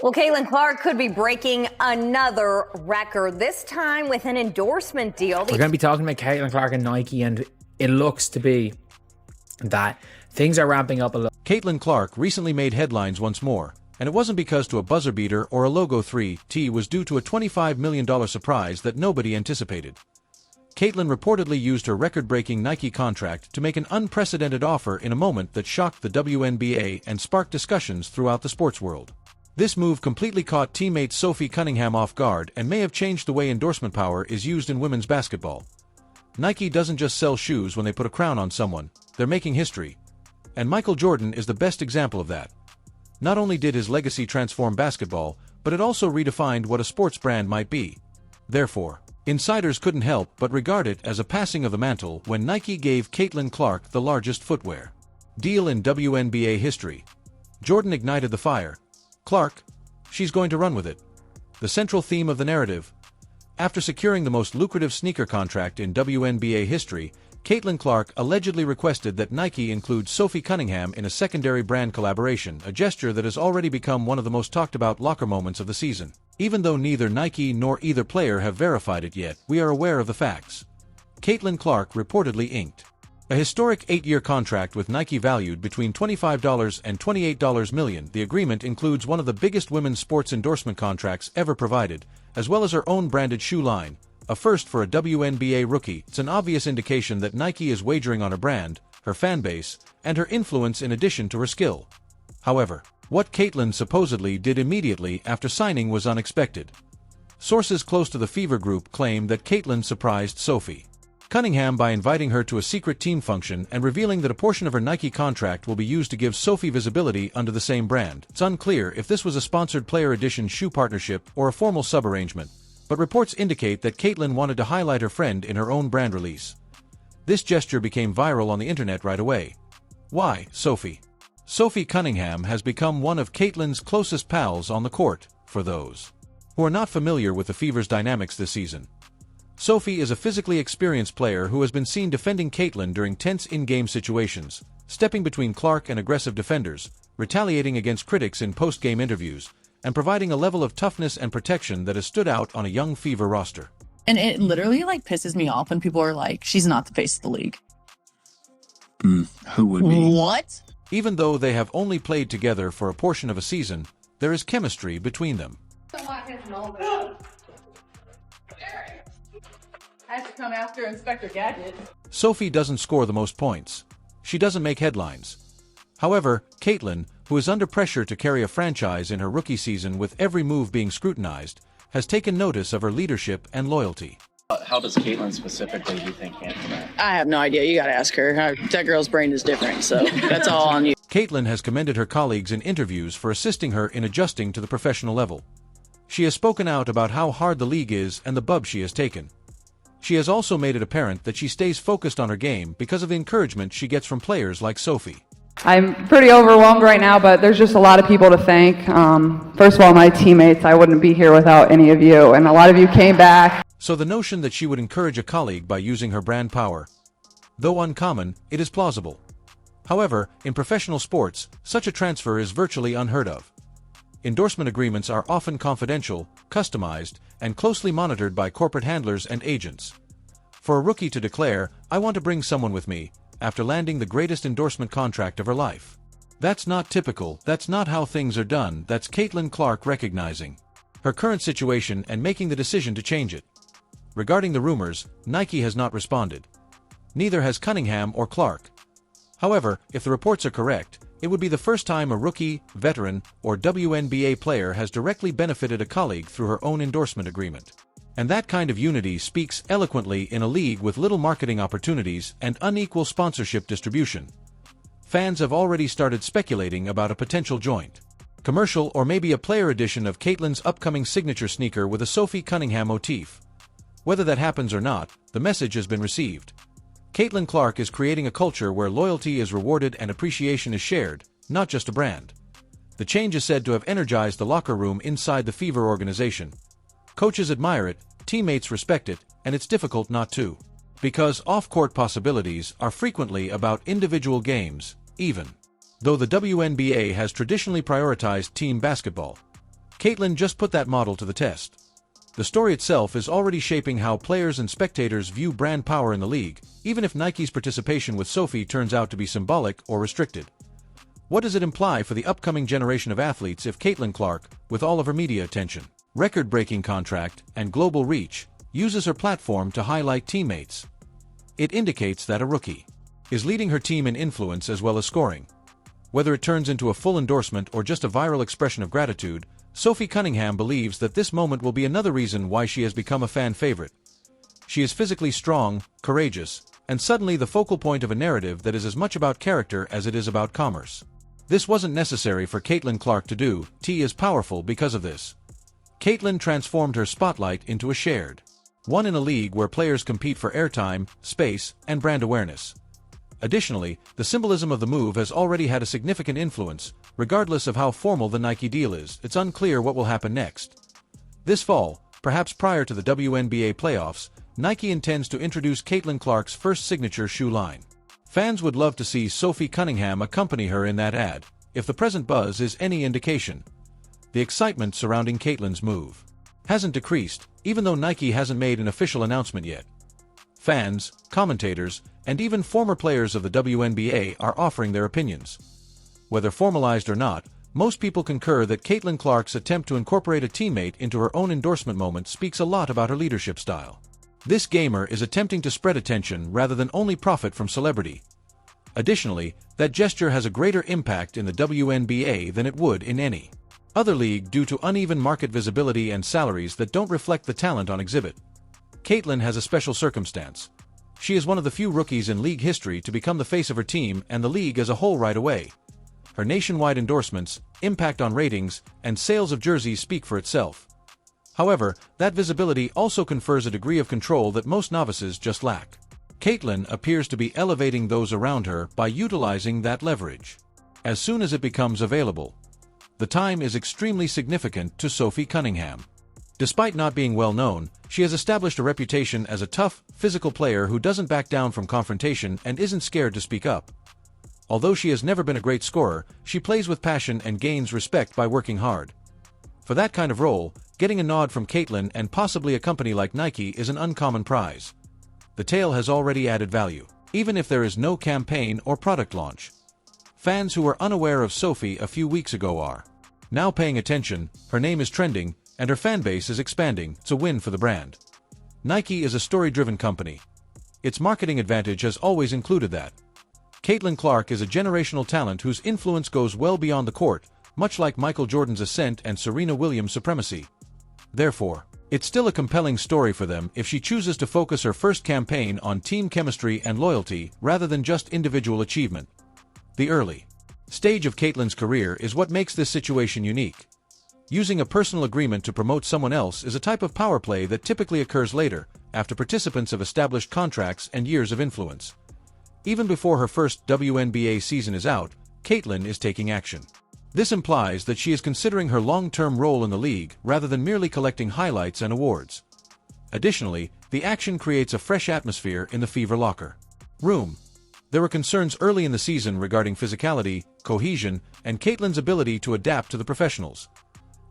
Well, Caitlin Clark could be breaking another record, this time with an endorsement deal. We're going to be talking about Caitlin Clark and Nike, and it looks to be that things are ramping up a little. Caitlin Clark recently made headlines once more, and it wasn't because to a buzzer beater or a logo 3T was due to a $25 million surprise that nobody anticipated. Caitlin reportedly used her record-breaking Nike contract to make an unprecedented offer in a moment that shocked the WNBA and sparked discussions throughout the sports world. This move completely caught teammate Sophie Cunningham off guard and may have changed the way endorsement power is used in women's basketball. Nike doesn't just sell shoes when they put a crown on someone, they're making history. And Michael Jordan is the best example of that. Not only did his legacy transform basketball, but it also redefined what a sports brand might be. Therefore, insiders couldn't help but regard it as a passing of the mantle when Nike gave Caitlin Clark the largest footwear deal in WNBA history. Jordan ignited the fire. Clark, she's going to run with it. The central theme of the narrative. After securing the most lucrative sneaker contract in WNBA history, Caitlin Clark allegedly requested that Nike include Sophie Cunningham in a secondary brand collaboration, a gesture that has already become one of the most talked about locker moments of the season. Even though neither Nike nor either player have verified it yet, we are aware of the facts. Caitlin Clark reportedly inked a historic 8-year contract with Nike valued between $25 and $28 million. The agreement includes one of the biggest women's sports endorsement contracts ever provided, as well as her own branded shoe line, a first for a WNBA rookie. It's an obvious indication that Nike is wagering on her brand, her fan base, and her influence in addition to her skill. However, what Caitlin supposedly did immediately after signing was unexpected. Sources close to the Fever Group claim that Caitlin surprised Sophie Cunningham by inviting her to a secret team function and revealing that a portion of her Nike contract will be used to give Sophie visibility under the same brand. It's unclear if this was a sponsored player edition shoe partnership or a formal sub-arrangement, but reports indicate that Caitlin wanted to highlight her friend in her own brand release. This gesture became viral on the internet right away. Why, Sophie? Sophie Cunningham has become one of Caitlin's closest pals on the court. For those who are not familiar with the Fever's dynamics this season, Sophie is a physically experienced player who has been seen defending Caitlin during tense in-game situations, stepping between Clark and aggressive defenders, retaliating against critics in post-game interviews, and providing a level of toughness and protection that has stood out on a young Fever roster. And it literally pisses me off when people are like, she's not the face of the league. Who would be? What? Even though they have only played together for a portion of a season, there is chemistry between them. I have to come after Inspector Gadget. Sophie doesn't score the most points. She doesn't make headlines. However, Caitlin, who is under pressure to carry a franchise in her rookie season with every move being scrutinized, has taken notice of her leadership and loyalty. How does Caitlin specifically, do you think, handle that? I have no idea. You gotta ask her. That girl's brain is different, so that's all on you. Caitlin has commended her colleagues in interviews for assisting her in adjusting to the professional level. She has spoken out about how hard the league is and the bub she has taken. She has also made it apparent that she stays focused on her game because of the encouragement she gets from players like Sophie. I'm pretty overwhelmed right now, but there's just a lot of people to thank. First of all, my teammates. I wouldn't be here without any of you, and a lot of you came back. So the notion that she would encourage a colleague by using her brand power, though uncommon, it is plausible. However, in professional sports, such a transfer is virtually unheard of. Endorsement agreements are often confidential, customized, and closely monitored by corporate handlers and agents. For a rookie to declare, "I want to bring someone with me," after landing the greatest endorsement contract of her life. That's not typical, that's not how things are done. That's Caitlin Clark recognizing her current situation and making the decision to change it. Regarding the rumors, Nike has not responded. Neither has Cunningham or Clark. However, if the reports are correct, it would be the first time a rookie, veteran, or WNBA player has directly benefited a colleague through her own endorsement agreement. And that kind of unity speaks eloquently in a league with little marketing opportunities and unequal sponsorship distribution. Fans have already started speculating about a potential joint commercial or maybe a player edition of Caitlin's upcoming signature sneaker with a Sophie Cunningham motif. Whether that happens or not, the message has been received. Caitlin Clark is creating a culture where loyalty is rewarded and appreciation is shared, not just a brand. The change is said to have energized the locker room inside the Fever organization. Coaches admire it, teammates respect it, and it's difficult not to. Because off-court possibilities are frequently about individual games, even though the WNBA has traditionally prioritized team basketball. Caitlyn just put that model to the test. The story itself is already shaping how players and spectators view brand power in the league, even if Nike's participation with Sophie turns out to be symbolic or restricted. What does it imply for the upcoming generation of athletes if Caitlin Clark, with all of her media attention, record-breaking contract, and global reach, uses her platform to highlight teammates? It indicates that a rookie is leading her team in influence as well as scoring. Whether it turns into a full endorsement or just a viral expression of gratitude, Sophie Cunningham believes that this moment will be another reason why she has become a fan favorite. She is physically strong, courageous, and suddenly the focal point of a narrative that is as much about character as it is about commerce. This wasn't necessary for Caitlin Clark to do. T is powerful because of this. Caitlin transformed her spotlight into a shared one in a league where players compete for airtime, space, and brand awareness. Additionally, the symbolism of the move has already had a significant influence. Regardless of how formal the Nike deal is, it's unclear what will happen next. This fall, perhaps prior to the WNBA playoffs, Nike intends to introduce Caitlin Clark's first signature shoe line. Fans would love to see Sophie Cunningham accompany her in that ad. If the present buzz is any indication, the excitement surrounding Caitlin's move hasn't decreased, even though Nike hasn't made an official announcement yet. Fans, commentators, and even former players of the WNBA are offering their opinions. Whether formalized or not, most people concur that Caitlin Clark's attempt to incorporate a teammate into her own endorsement moment speaks a lot about her leadership style. This gamer is attempting to spread attention rather than only profit from celebrity. Additionally, that gesture has a greater impact in the WNBA than it would in any other league due to uneven market visibility and salaries that don't reflect the talent on exhibit. Caitlin has a special circumstance. She is one of the few rookies in league history to become the face of her team and the league as a whole right away. Her nationwide endorsements, impact on ratings, and sales of jerseys speak for itself. However, that visibility also confers a degree of control that most novices just lack. Caitlin appears to be elevating those around her by utilizing that leverage. As soon as it becomes available, the time is extremely significant to Sophie Cunningham. Despite not being well known, she has established a reputation as a tough, physical player who doesn't back down from confrontation and isn't scared to speak up. Although she has never been a great scorer, she plays with passion and gains respect by working hard. For that kind of role, getting a nod from Caitlin and possibly a company like Nike is an uncommon prize. The tale has already added value, even if there is no campaign or product launch. Fans who were unaware of Sophie a few weeks ago are now paying attention. Her name is trending, and her fan base is expanding. It's a win for the brand. Nike is a story-driven company. Its marketing advantage has always included that. Caitlin Clark is a generational talent whose influence goes well beyond the court, much like Michael Jordan's ascent and Serena Williams' supremacy. Therefore, it's still a compelling story for them if she chooses to focus her first campaign on team chemistry and loyalty rather than just individual achievement. The early stage of Caitlin's career is what makes this situation unique. Using a personal agreement to promote someone else is a type of power play that typically occurs later, after participants have established contracts and years of influence. Even before her first WNBA season is out, Caitlin is taking action. This implies that she is considering her long-term role in the league rather than merely collecting highlights and awards. Additionally, the action creates a fresh atmosphere in the Fever locker room. There were concerns early in the season regarding physicality, cohesion, and Caitlin's ability to adapt to the professionals.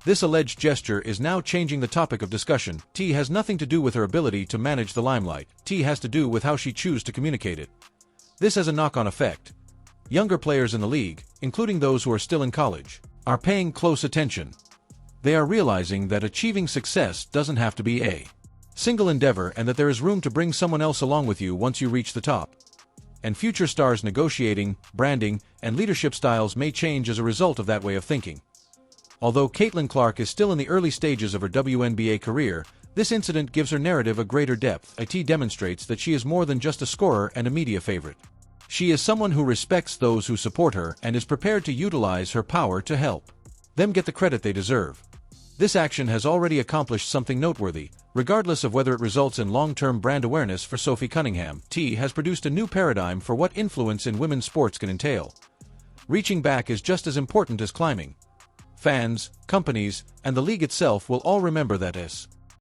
This alleged gesture is now changing the topic of discussion. T has nothing to do with her ability to manage the limelight. T has to do with how she chooses to communicate it. This has a knock-on effect. Younger players in the league, including those who are still in college, are paying close attention. They are realizing that achieving success doesn't have to be a single endeavor and that there is room to bring someone else along with you once you reach the top. And future stars' negotiating, branding, and leadership styles may change as a result of that way of thinking. Although Caitlin Clark is still in the early stages of her WNBA career, this incident gives her narrative a greater depth. It demonstrates that she is more than just a scorer and a media favorite. She is someone who respects those who support her and is prepared to utilize her power to help them get the credit they deserve. This action has already accomplished something noteworthy. Regardless of whether it results in long-term brand awareness for Sophie Cunningham, T has produced a new paradigm for what influence in women's sports can entail. Reaching back is just as important as climbing. Fans, companies, and the league itself will all remember that as